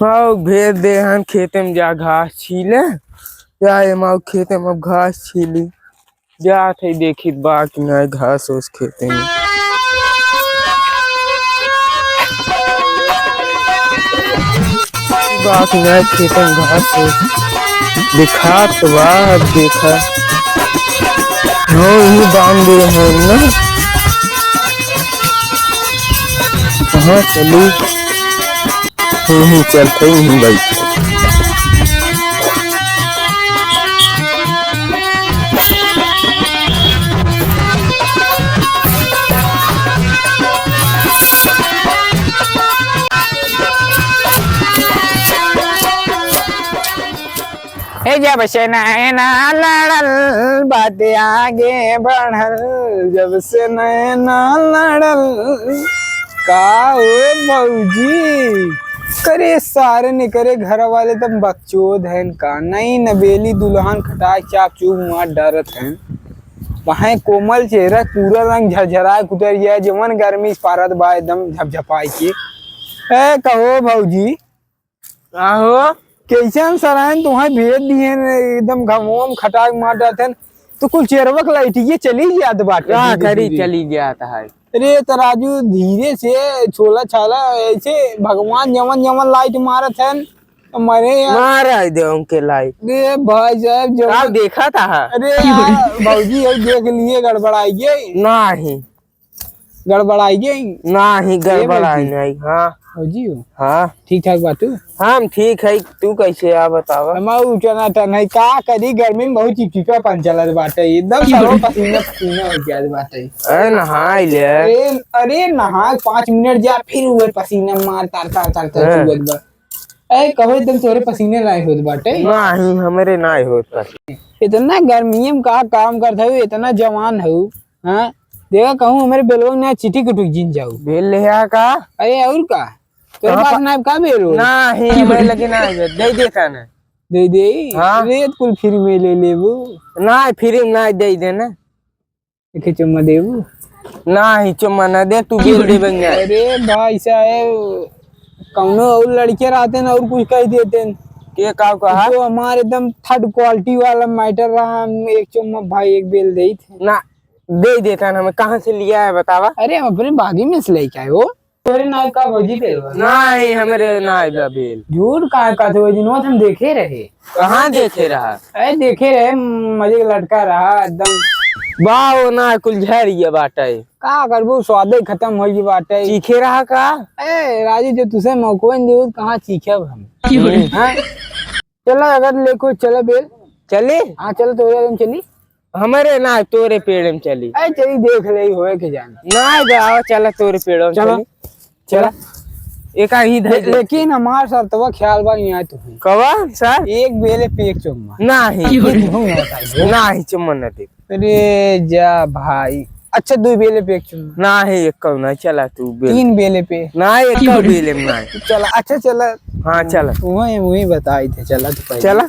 हाँ भेज दे हम खेते में जा घास छीले जाए माँ खेते में अब घास छीली जा थे देखी बाकी नहीं घास उस खेते में बाकी नहीं खेते में घास दिखा तो बात देखा ही बांध दे हैं ना हाँ चलू चलते ही भाई जब से नैना लड़ल बात आगे बढ़ल जब से नैना लड़ल का भौजी करे सारे ने करे घर वाले तब बकचोद है का नहीं नबेली दुल्हन खटाए चाप चूप मार डरत हैं वहाँ कोमल चेहरा पूरा रंग झरझराए कुतर गया जवन गर्मी पारत बा एकदम झपझपाई के कहो भौजी आहो कैसन सरायन तुम्हें भेज दिए एकदम घमोम खटाक मार जाते तो कुल चेरवक लाइटिए चली जात बाटे करी चली जाता है अरे तराजू धीरे से छोला छाला ऐसे भगवान जमन जमन लाइट मारत है मरे मारा दे उनके लाइट अरे भाई साहब जब देखा था अरे भौजी देख लिए गड़बड़ाइए नहीं गड़बड़ाई नहीं हाँ भौजी हाँ ठीक ठाक बात हम ठीक है तू कैसे आ बतावा नहीं का करी गर्मी में बहुत चिपचिपा पन चलत बाटे एकदम सरो पसीना पसीना हो गया बाटे अरे नहाई ले अरे नहा 5 मिनट जा फिर हुए पसीना मार तार बा ए कहो एकदम तोरे पसीने लायक होत बाटे नहीं हमरे नहीं होता इतना गर्मी में का काम करत हो इतना जवान हो हां देखा कहूं हमारे बेलवा ना चिटी कुटुक जिन जाऊ बेल ले का अरे और का तेरे पास ना का बेलो नहीं हमें लगे ना दे देता ना दे रेत कुल फ्री में ले लेबू नहीं फ्री में नहीं दे देना एक चुम्मा देबू नहीं चुम्मा ना दे तू बेल दे बंगा अरे भाई साहब कौनो और लड़के रहते ना और कुछ कह देते के का कहा तो हमारे एकदम थर्ड क्वालिटी वाला मैटर रहा एक चुम्मा भाई एक बेल दे थे ना दे देता ना हमें कहाँ से लिया है बतावा अरे हम अपने बागी में से लेके आए हो तेरे नाय का भौजी पे नहीं हमारे नाय का बेल झूठ का तो जिनों हम देखे रहे कहाँ देखे रहा अरे देखे रहे मजे का लड़का रहा एकदम वाह ना कुल झरिए बाटे का करबू स्वादे खत्म हो गई बाटे चीखे रहा का ए राजू जो तुझे मौका दे कहाँ चीखे हम चलो अगर लेको चलो बेल चले हाँ चलो तो चली हमारे ना तोरे पेड़ में चली अरे चली देख ले होए के जाना ना जाओ चला तोरे पेड़ में चलो चला एक ही लेकिन हमार सर तो ख्याल बा यहाँ तो कवा सर एक बेले पे एक चुम्मा नहीं चुम्मा न दे अरे जा भाई अच्छा 2 बेले पे एक चुम्मा नहीं एक ना चला तू 3 बेले पे नहीं एक बेले में नहीं चला अच्छा चला हाँ चला वही बताई थे चला तो चला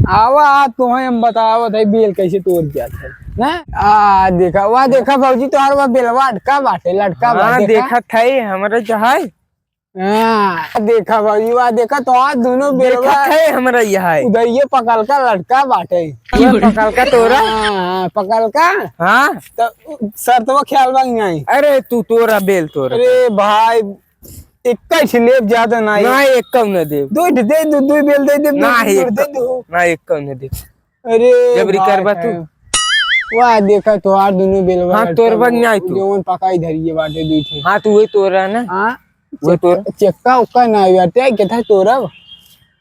आवा तुम्हें हम बताओ थे बेल कैसे तोड़ दिया था ना देखा भौजी तो हर बेलवा लटका बाटे देखा था हमारा जहाज देखा भौजी वहाँ देखा तो आज दोनों बेलवा है हमारा यहाँ उधर ये पकड़ का लटका बाटे पकड़ का तोरा पकड़ का हाँ तो सर तो ख्याल बा नहीं अरे तू तोरा बेल तोरा अरे भाई एक लेप ज्यादा नहीं एक कम न दे दो बेल दे एक कम न दे अरे जबरी करबा तू वाह देखा तो हार दोनों बेल हाँ तोर बन नहीं तू जोन पकाई धरिए बाटे दी थे हाँ तू वही तोरा ना हाँ वो तोर चक्का उक्का ना बैठे कितना तोरा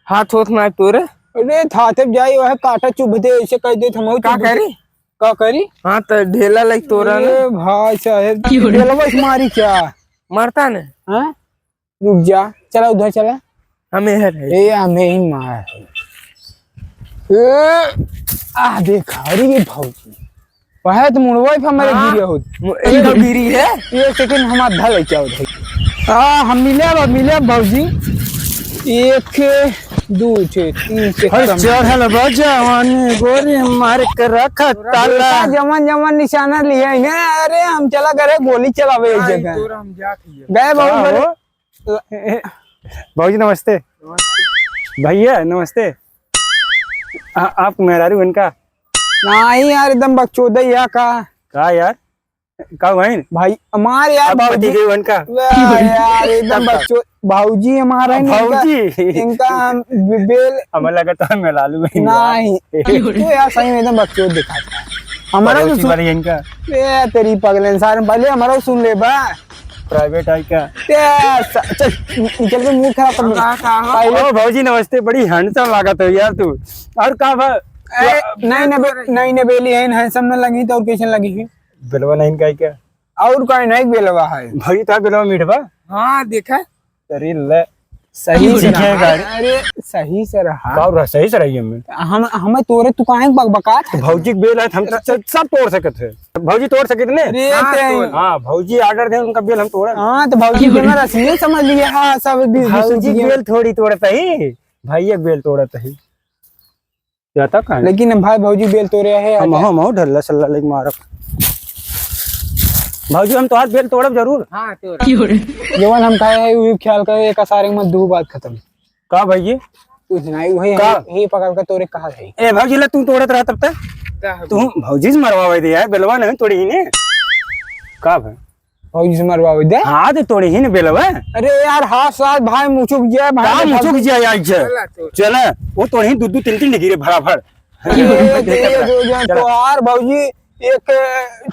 हाथ होत ना तोरे अरे थाते जाई वह काटा चुभते ऐसे कह दे हम का करी हाँ तो ढेला लग तोरा ना भाई साहब बेलवा मारी क्या मरता ना हाँ रुक जा चला उधर चला हमें ही मार देखा अरे ये भौजी वह तो मुड़वा हमारे गिरी है एक सेकंड हमारा धल क्या हम मिले भौजी एक दो छे तीन छे हर चढ़ल बजवानी गोरी मार के रखा ताला। जमन जमन निशाना लिए है ना। अरे हम चला करे गोली चलावे एक जगह तोरा हम जात हिए गए बहुत हो? बड़े। भाजी नमस्ते। भैया नमस्ते। आप मेहरारू इनका नहीं यार एकदम बकचोदा या का यार का वही भाई हमारे यार आप पति भाऊजी देव इनका यार एकदम बच्चों भाऊजी हमारा ही भाऊजी इनका हम बेल हमें लगा तो मैं लालू भाई नहीं तो यार सही में एकदम बच्चों दिखाता है हमारा तो सुन इनका ए तेरी पगले इंसान पहले हमारा सुन ले बा प्राइवेट आई का। चल निकल के मुंह खराब कर पहले ओ भाजी नमस्ते। बड़ी हैंडसम लागत हो यार तू। और का नहीं न बेली है हैंडसम न लगी तो और कैसे लगी है बिलवा नहीं का क्या और कोई नहीं बेलवा है भाई था बिलवा मीठवा। हाँ देखा अरे ले सही से सीखे रहा। गाड़ी। अरे सही से रहा का सही से रही हम हम हमें तोरे तू काहे बकबका था भौजी के बेल है हम सब तोड़ सकते थे। भौजी तोड़ सकते ने। अरे हाँ भौजी ऑर्डर दे उनका बेल हम तोड़े। हाँ तो भौजी के ना रसमी समझ लिए हाँ सब भौजी की बेल थोड़ी तोड़ता ही भाई एक बेल तोड़ता ही जाता कहाँ। लेकिन भाई भौजी बेल तो रहे है हम ढल्ला सल्ला लेके मारब भौजी हम तोहार बेल तोड़ब जरूर। हाँ तोरा जवन हम कहे है वही ख्याल करे एक सारे में दो बात खत्म का भैया कुछ नहीं वही का? ही पकड़ के तोरे कहा है ए भौजी ला तू तोड़त रहा तब तक तू भौजी से मरवावे दे यार बेलवा नहीं तोड़ी ही ने का भाई भौजी से मरवावे दे हाँ तो तोड़ी ही ने बेलवा। अरे यार हाथ साथ भाई मुचुक जाए का भाई मुझुक जिया यार चल वो तोड़ी ही दो तीन गिरे भरा भर। तो यार भौजी एक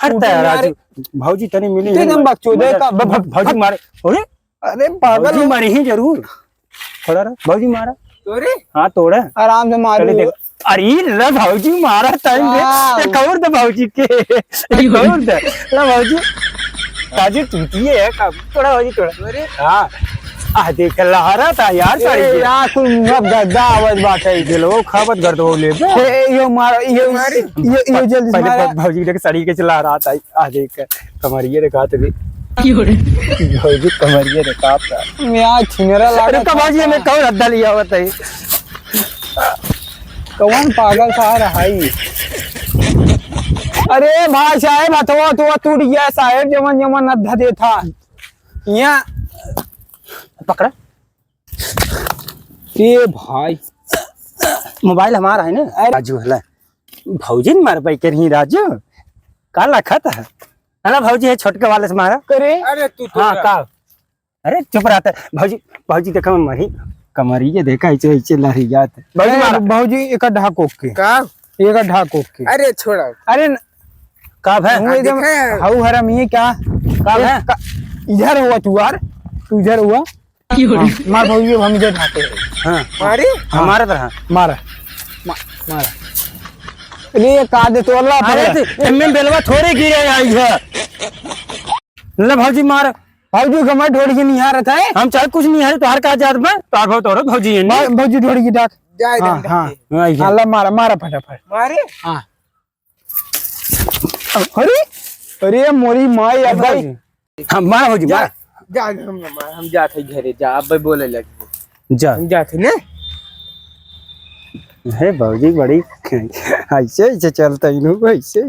हटता है राजू भौजी तनी मिली एकदम बकचोदे का भौजी मारे। अरे अरे पागल भौजी मारी ही जरूर खड़ा रहा भौजी मारा तोरे हाँ तोड़ा आराम से मार चले देखो। अरे ला भौजी मारा टाइम दे एक और दे भौजी के एक और दे ला भौजी काजू टूटी है का थोड़ा भौजी थोड़ा। हाँ आ देख लहरा था यार सारी के यार कुल मुंह गद्दा आवाज बात है दिलो खाबत कर दो ले यो मार यो जल्दी से पहले मार भौजी के साड़ी के चला रहा था आ देख कमरिए दिखा थे भौजी कमरिए दिखा था यार छिनरा अरे लगा भौजी हमें कौन रद्दा लिया हुआ था कौन पागल सा रहा है अरे भाई साहब हथवा तो टूट गया साहब जमन जमन अद्धा दे था यहाँ पकड़ा ये भाई मोबाइल हमारा है ना राजू है भौजी ने मार पाई कर ही राजू का लखा था है ना भौजी है छोटके वाले से मारा करे अरे तू हाँ का अरे चुप रहता है भौजी भौजी देखा मैं मरी कमरिए देखा ऐसे ऐसे लहरी जाते भौजी मारा भौजी एक अड्ढा कोक के का एक अड्ढा कोक के अरे छोड़ा अरे का है वो एकदम हाउ हराम ये क्या का है इधर हुआ तू यार तू इधर हुआ हाँ, मार भौजी हम इधर खाते हैं हाँ मारे हमारा तरह मारा मारा अरे का दे तो अल्लाह अरे एमएम बेलवा थोड़े गिरे आई है ले भौजी मार भौजी कमर ढोड़ी के निहार था है हम चाहे कुछ नहीं है तो हर का जात में तार भाव तोड़ भौजी है नहीं भौजी ढोड़ी की डाक जाए हाँ हाँ आई है। अल्लाह मारा मारा फटाफट मारे हाँ अरे अरे मोरी माँ यार भाई हाँ मार भौजी मार जा हम जाते घरे जा अब बोले लगे जा हम जाते ना है भौजी बड़ी ऐसे ऐसे चलता इन्हों ऐसे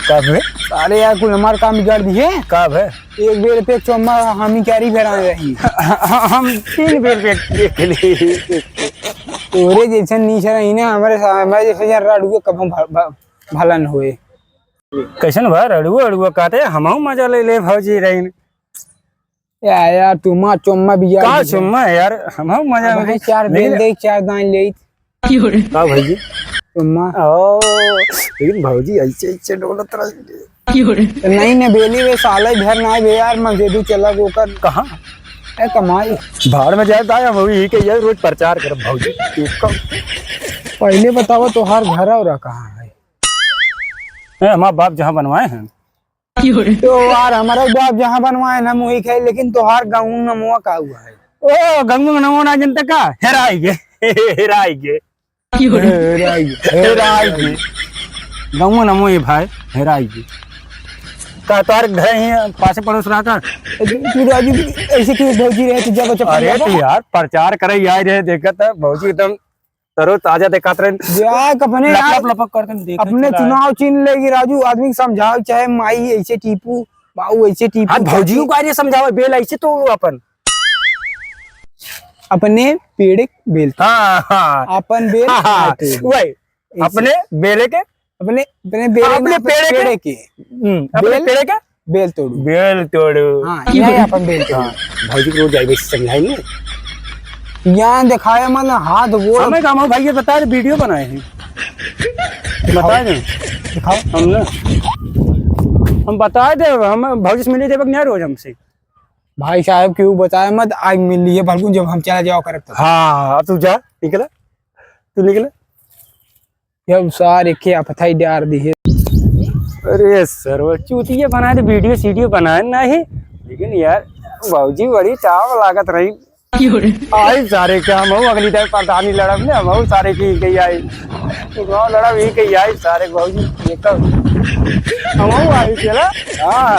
कब है अरे यार कुल हमारा काम बिगाड़ दिए कब है एक बेर पे चौमा हम ही कैरी फेरा रही हम 3 बेर देख लिए तोरे जैसे नीचे रही ना हमारे जैसे यार राडू के कब भलन हुए कैसन भा अड़ुआ अड़ुआ कहते हमहू मजा ले ले भौजी रही यार तुमा चौमा बिगाड़ का सुम्मा यार हमहू मजा वहीं चार बेल दे चार दान ले का भौजी तुमा ओ लेकिन भौजी ऐसे ऐसे डोलत रही नहीं न बेली वे साले घर ना बे यार मजेदू चला वो कर कहाँ ए कमाई भाड़ में जाए आया वही के ये रोज प्रचार कर भौजी पहले बताओ तो हर घर और कहाँ है हमारे बाप जहाँ बनवाए हैं तो यार हमारा बाप जहाँ बनवाए ना मुही खाई लेकिन तोहार गाँव नमुआ का हुआ है ओ गंगू नमो ना जनता का हेराई गे हेराई गे हेराई गे गंगू नमो ये भाई हेराई गे का तार घर ही पास पड़ोस रहा था। तू राजू ऐसे क्यों भौजी रहे तुझे बच्चा अरे तो यार प्रचार करे यार रहे देखत है भौजी एकदम तरो ताजा देखत रहे देख अपने लप यार लप लपक करते देख अपने चुनाव चिन्ह लेगी राजू आदमी को समझाओ चाहे माई ऐसे टीपू बाऊ ऐसे टीपू हाँ भौजी को कार्य समझावे बेल ऐसे तो अपन अपने पेड़ बेल हाँ हाँ अपन बेल हाँ वही अपने बेले के अपने अपने बेल अपने पेड़ के अपने पेड़ के बेल तोड़ू बेल तोड़ो हाँ ये अपन बेल तोड़ू भौजी को रोज जाए समझाएंगे यहाँ दिखाया मतलब हाथ वो हमें काम भाई ये बता रहे वीडियो बनाए हैं बता दें दिखाओ हमने हम बता दे हम भौजी से मिले देवक नहीं रोज हमसे भाई साहब क्यों बताया मत आज मिल लिए भलकू जब हम चला जाओ करब हाँ तू जा निकला तू निकला जब सारे क्या पथाई डार दी है अरे सर वो चूतिया बनाए थे वीडियो सीडियो बनाए नहीं लेकिन यार भौजी बड़ी चाव लागत रही आई सारे क्या हम अगली टाइम प्रधानी लड़ब ने हम सारे की गई आई लड़ब ही गई आई सारे भौजी हम आई चला हाँ